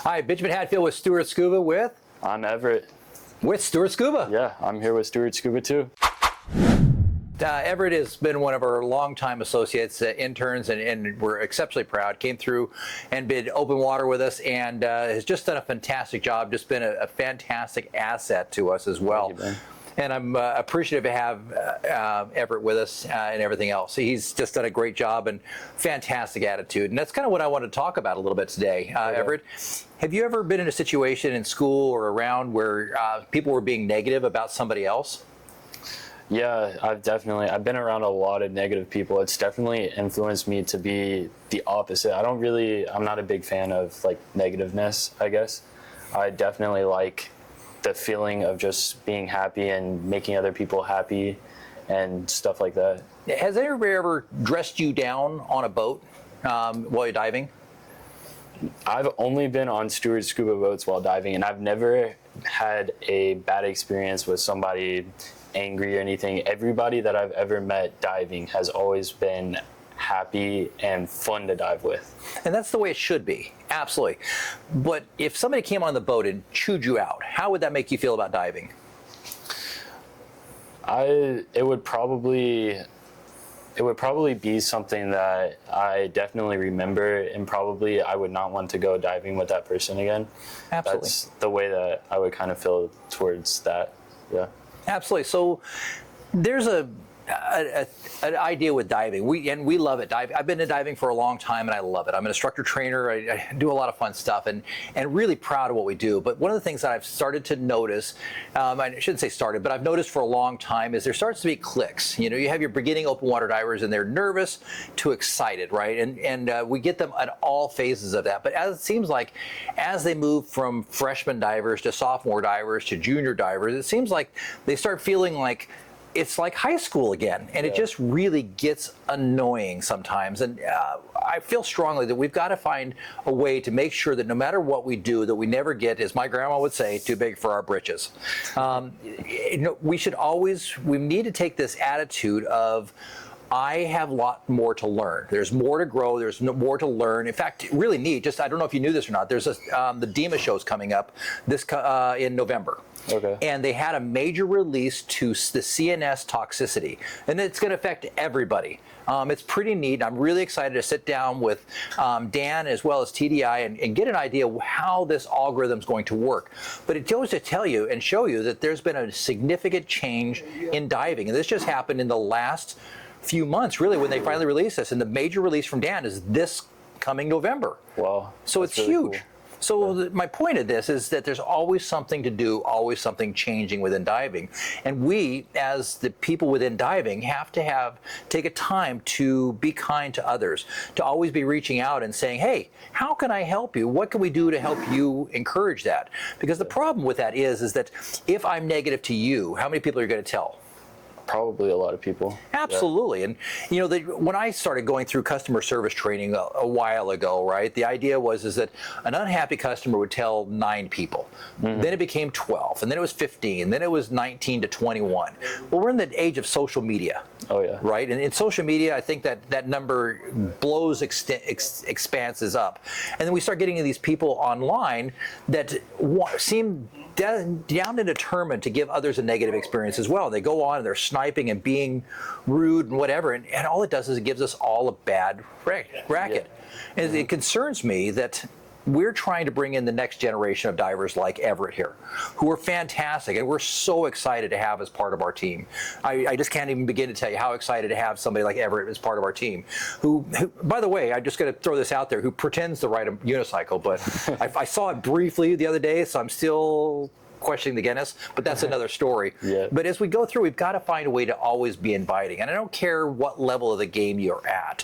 Hi, Benjamin Hatfield with Stuart Scuba with? I'm Everett. With Stuart Scuba. Yeah, I'm here with Stuart Scuba too. Everett has been one of our longtime associates, interns, and we're exceptionally proud. Came through and been open water with us and has just done a fantastic job, just been a fantastic asset to us as well. Thank you, Ben. And I'm appreciative to have Everett with us and everything else. He's just done a great job and fantastic attitude. And that's kind of what I want to talk about a little bit today. Everett, have you ever been in a situation in school or around where people were being negative about somebody else? Yeah, I've been around a lot of negative people. It's definitely influenced me to be the opposite. I'm not a big fan of like negativeness, I guess. I definitely like the feeling of just being happy and making other people happy and stuff like that. Has anybody ever dressed you down on a boat while you're diving? I've only been on Stuart Scuba boats while diving, and I've never had a bad experience with somebody angry or anything. Everybody that I've ever met diving has always been happy and fun to dive with. And that's the way it should be, absolutely. But if somebody came on the boat and chewed you out, how would that make you feel about diving? It would probably be something that I definitely remember, and probably I would not want to go diving with that person again. Absolutely. That's the way that I would kind of feel towards that. Yeah. Absolutely. So there's an idea with diving. We love it. I've been in diving for a long time and I love it. I'm an instructor trainer. I do a lot of fun stuff and really proud of what we do. But one of the things that I've started to notice, I shouldn't say started, but I've noticed for a long time is there starts to be cliques. You know, you have your beginning open water divers and they're nervous to excited, right? And we get them at all phases of that. But as it seems like as they move from freshman divers to sophomore divers to junior divers, it seems like they start feeling like it's like high school again, and it just really gets annoying sometimes. And I feel strongly that we've got to find a way to make sure that no matter what we do, that we never get, as my grandma would say, too big for our britches. We need to take this attitude of, I have a lot more to learn. There's more to grow. There's more to learn. In fact, really neat. Just I don't know if you knew this or not. There's the DEMA show's coming up in November. Okay. And they had a major release to the CNS toxicity, and it's going to affect everybody. It's pretty neat. I'm really excited to sit down with Dan as well as TDI and get an idea of how this algorithm is going to work. But it goes to tell you and show you that there's been a significant change in diving, and this just happened in the last few months, really, when they finally released this. And the major release from Dan is this coming November. Wow. So it's really huge. Cool. So my point of this is that there's always something to do, always something changing within diving. And we, as the people within diving, have to take a time to be kind to others, to always be reaching out and saying, hey, how can I help you? What can we do to help you encourage that? Because the problem with that is that if I'm negative to you, how many people are you going to tell? Probably a lot of people. Absolutely. And, you know, when I started going through customer service training a while ago, right, the idea is that an unhappy customer would tell 9 people. Mm-hmm. Then it became 12, and then it was 15, then it was 19 to 21. Well, we're in the age of social media. Oh, yeah. Right? And in social media, I think that number expanses up. And then we start getting these people online that seem down and determined to give others a negative experience as well. And they go on and they're sniping and being rude and whatever. And all it does is it gives us all a bad racket. Yeah. And it concerns me that we're trying to bring in the next generation of divers like Everett here, who are fantastic, and we're so excited to have as part of our team. I just can't even begin to tell you how excited to have somebody like Everett as part of our team, who by the way, I'm just going to throw this out there, who pretends to ride a unicycle, but I saw it briefly the other day, so I'm still questioning the Guinness, but that's another story. Yeah. But as we go through, we've got to find a way to always be inviting. And I don't care what level of the game you're at.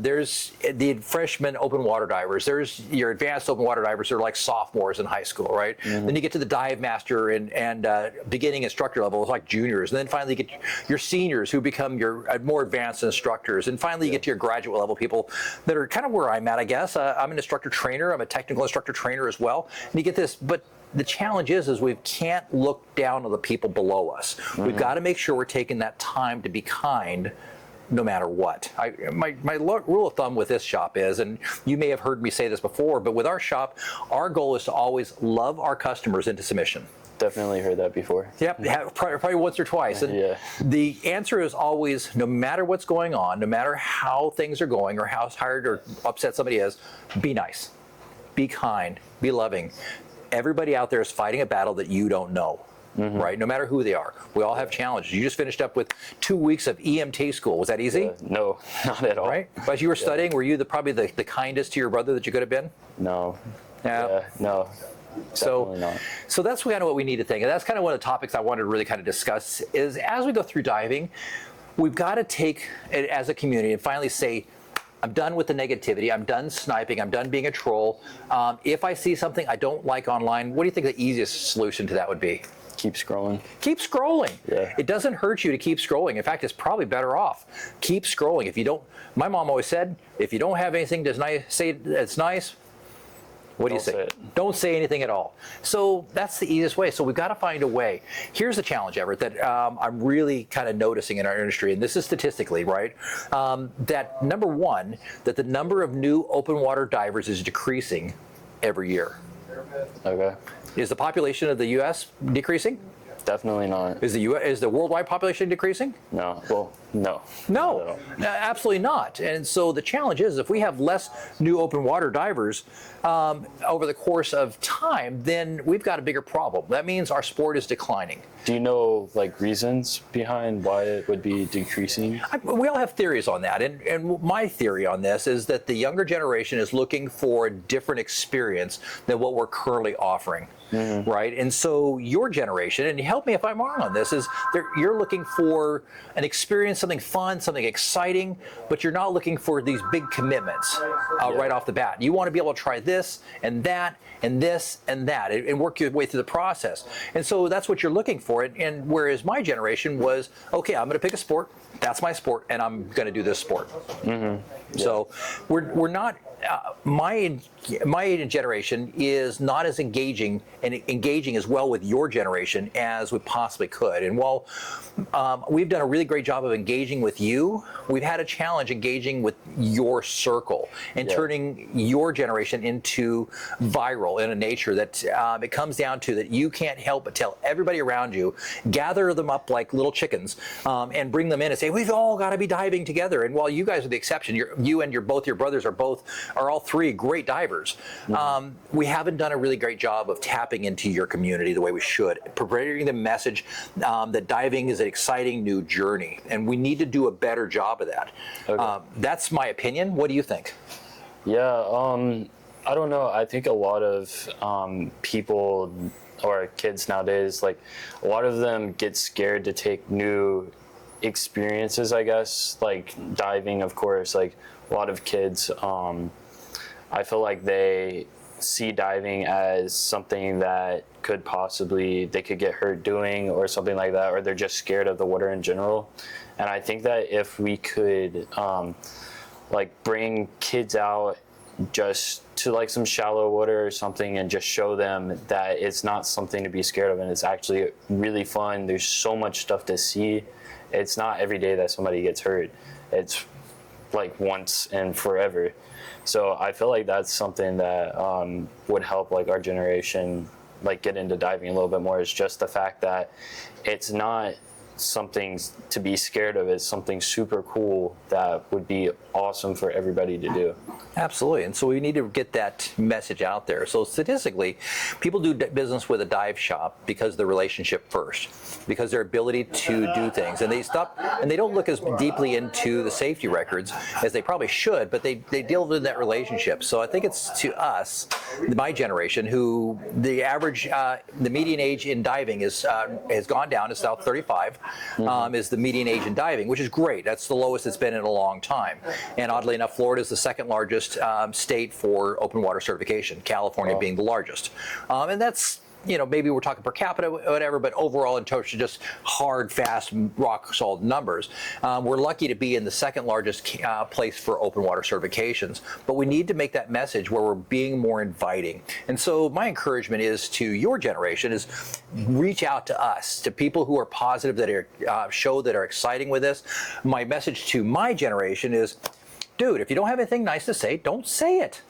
There's the freshman open water divers. There's your advanced open water divers. They're like sophomores in high school, right? Mm-hmm. Then you get to the dive master and beginning instructor levels like juniors. And then finally you get your seniors who become your more advanced instructors. And finally you get to your graduate level people that are kind of where I'm at, I guess. I'm an instructor trainer. I'm a technical instructor trainer as well. And you get this, but the challenge is we can't look down on the people below us. Mm-hmm. We've got to make sure we're taking that time to be kind no matter what. My rule of thumb with this shop is, and you may have heard me say this before, but with our shop, our goal is to always love our customers into submission. Definitely heard that before. Yep, probably once or twice. And Yeah. the answer is always, no matter what's going on, no matter how things are going or how tired or upset somebody is, be nice, be kind, be loving. Everybody out there is fighting a battle that you don't know. Right? No matter who they are. We all have challenges. You just finished up with 2 weeks of EMT school. Was that easy? No, not at all. Right? But you were studying, were you probably the kindest to your brother that you could have been? No. Yeah. No. Definitely not. So that's kind of what we need to think. And that's kind of one of the topics I wanted to really kind of discuss is as we go through diving, we've got to take it as a community and finally say, I'm done with the negativity. I'm done sniping. I'm done being a troll. If I see something I don't like online, what do you think the easiest solution to that would be? Keep scrolling. Keep scrolling. Yeah. It doesn't hurt you to keep scrolling. In fact, it's probably better off. Keep scrolling. If you don't, my mom always said, if you don't have anything to say it's nice, what do you say? Don't say it. Don't say anything at all. So that's the easiest way. So we've got to find a way. Here's the challenge, Everett, that I'm really kind of noticing in our industry, and this is statistically, right? That number one, that the number of new open water divers is decreasing every year. Okay. Is the population of the U.S. decreasing? Definitely not. Is the worldwide population decreasing? No. Well, no. No, Not at all. absolutely not. And so the challenge is if we have less new open water divers over the course of time, then we've got a bigger problem. That means our sport is declining. Do you know like reasons behind why it would be decreasing? We all have theories on that. And my theory on this is that the younger generation is looking for a different experience than what we're currently offering. Right? And so your generation, and help me if I'm wrong on this, is you're looking for an experience, something fun, something exciting, but you're not looking for these big commitments right off the bat. You want to be able to try this and that and this and that and work your way through the process. And so that's what you're looking for. And whereas my generation was, okay, I'm going to pick a sport, that's my sport, and I'm going to do this sport. So we're not, my generation is not as engaging as well with your generation as we possibly could. And while we've done a really great job of engaging with you, we've had a challenge engaging with your circle and turning your generation into viral in a nature that it comes down to that you can't help but tell everybody around you, gather them up like little chickens and bring them in and say, we've all got to be diving together. And while you guys are the exception, you and both your brothers are all three great divers. We haven't done a really great job of tapping into your community the way we should, providing the message that diving is an exciting new journey, and we need to do a better job of that. Okay. That's my opinion. What do you think? Yeah, I don't know. I think a lot of people or kids nowadays, like a lot of them get scared to take new experiences, I guess, like diving, of course. Like a lot of kids, I feel like they see diving as something that they could get hurt doing or something like that, or they're just scared of the water in general. And I think that if we could like bring kids out just to like some shallow water or something and just show them that it's not something to be scared of and it's actually really fun. There's so much stuff to see. It's not every day that somebody gets hurt. It's like once and forever. So I feel like that's something that would help like our generation like get into diving a little bit more, is just the fact that it's not something to be scared of. It's something super cool that would be awesome for everybody to do. Absolutely. And so we need to get that message out there. So statistically, people do business with a dive shop because of the relationship first, because their ability to do things. And they don't look as deeply into the safety records as they probably should, but they deal with that relationship. So I think it's to us, my generation, who the average, the median age in diving has gone down. It's now 35. Is the median age in diving, which is great. That's the lowest it's been in a long time. And oddly enough, Florida is the second largest state for open water certification, California being the largest. And that's maybe we're talking per capita, whatever, but overall in terms of just hard, fast, rock solid numbers, we're lucky to be in the second largest place for open water certifications. But we need to make that message where we're being more inviting. And so my encouragement is to your generation is reach out to us, to people who are positive, that are that are exciting with this. My message to my generation is, dude, if you don't have anything nice to say, don't say it.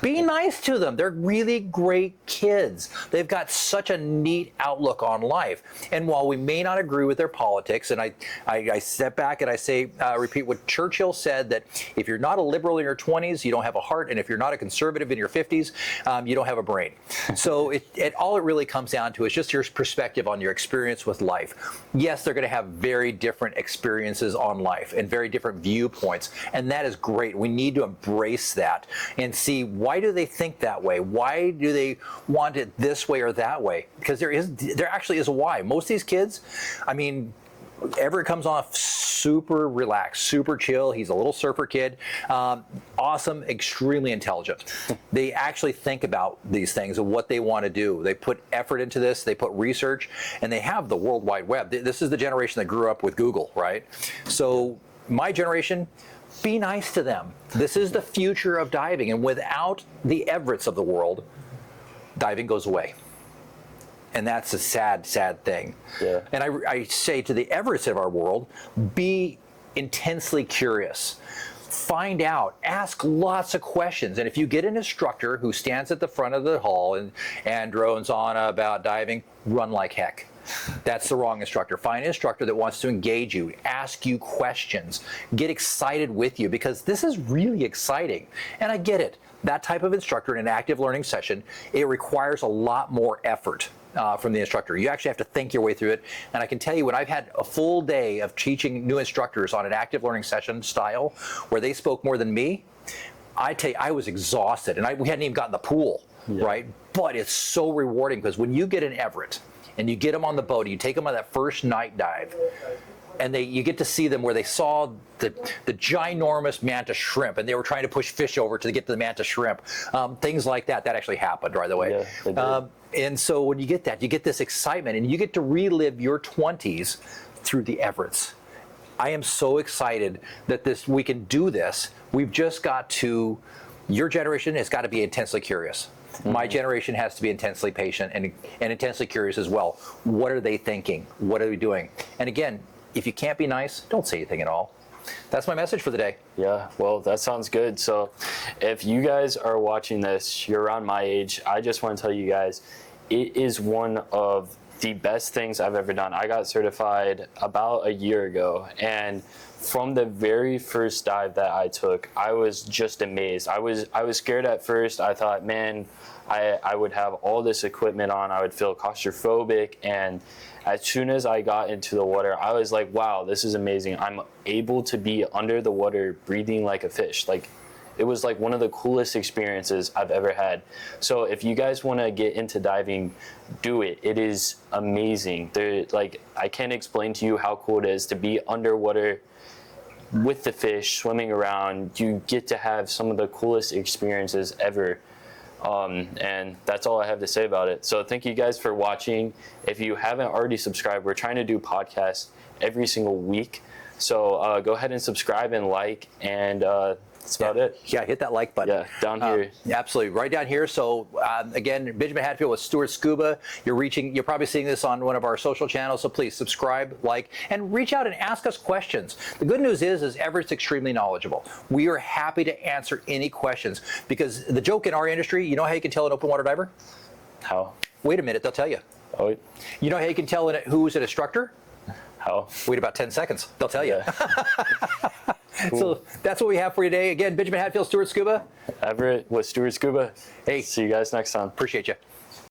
Be nice to them. They're really great kids. They've got such a neat outlook on life. And while we may not agree with their politics, and I step back and I say, repeat what Churchill said, that if you're not a liberal in your 20s, you don't have a heart, and if you're not a conservative in your 50s, you don't have a brain. So all it really comes down to is just your perspective on your experience with life. Yes, they're going to have very different experiences on life and very different viewpoints, and that is great. We need to embrace that and see, why do they think that way? Why do they want it this way or that way? Because there actually is a why. Most of these kids, Everett comes off super relaxed, super chill. He's a little surfer kid. Awesome, extremely intelligent. They actually think about these things and what they want to do. They put effort into this. They put research, and they have the World Wide Web. This is the generation that grew up with Google, right? So my generation, be nice to them. This is the future of diving, and without the Everetts of the world, diving goes away. And that's a sad, sad thing. Yeah. And I say to the Everetts of our world, be intensely curious. Find out, ask lots of questions. And if you get an instructor who stands at the front of the hall and drones on about diving, run like heck. That's the wrong instructor. Find an instructor that wants to engage you, ask you questions, get excited with you, because this is really exciting. And I get it. That type of instructor in an active learning session, it requires a lot more effort from the instructor. You actually have to think your way through it. And I can tell you, when I've had a full day of teaching new instructors on an active learning session style where they spoke more than me, I tell you, I was exhausted. And we hadn't even gotten the pool, right? But it's so rewarding, because when you get an Everett, and you get them on the boat, and you take them on that first night dive, and you get to see them where they saw the ginormous mantis shrimp, and they were trying to push fish over to get to the mantis shrimp. Things like that actually happened, by the way. Yeah, and so when you get that, you get this excitement, and you get to relive your 20s through the Everetts. I am so excited that we can do this. We've just got to, your generation has got to be intensely curious. My generation has to be intensely patient and intensely curious as well. What are they thinking? What are they doing? And again, if you can't be nice, don't say anything at all. That's my message for the day. Yeah, well, that sounds good. So if you guys are watching this, you're around my age, I just want to tell you guys, it is one of the best things I've ever done. I got certified about a year ago, and from the very first dive that I took, I was just amazed. I was scared at first. I thought, man, I would have all this equipment on. I would feel claustrophobic. And as soon as I got into the water, I was like, wow, this is amazing. I'm able to be under the water breathing like a fish. Like, it was like one of the coolest experiences I've ever had. So if you guys want to get into diving, do it. It is amazing. I can't explain to you how cool it is to be underwater with the fish swimming around. You get to have some of the coolest experiences ever. And that's all I have to say about it. So thank you guys for watching. If you haven't already subscribed, we're trying to do podcasts every single week. So go ahead and subscribe and like, and that's about it. Yeah, hit that like button. Yeah, down here. Absolutely, right down here. So again, Benjamin Hadfield with Stuart Scuba. You're probably seeing this on one of our social channels. So please subscribe, like, and reach out and ask us questions. The good news is Everett's extremely knowledgeable. We are happy to answer any questions, because the joke in our industry, you know how you can tell an open water diver? How? Wait a minute, they'll tell you. Oh. You know how you can tell who's an instructor? How? Wait about 10 seconds. They'll tell you. Yeah. Cool. So that's what we have for you today. Again, Benjamin Hadfield, Stuart Scuba. Everett with Stuart Scuba. Hey. See you guys next time. Appreciate you.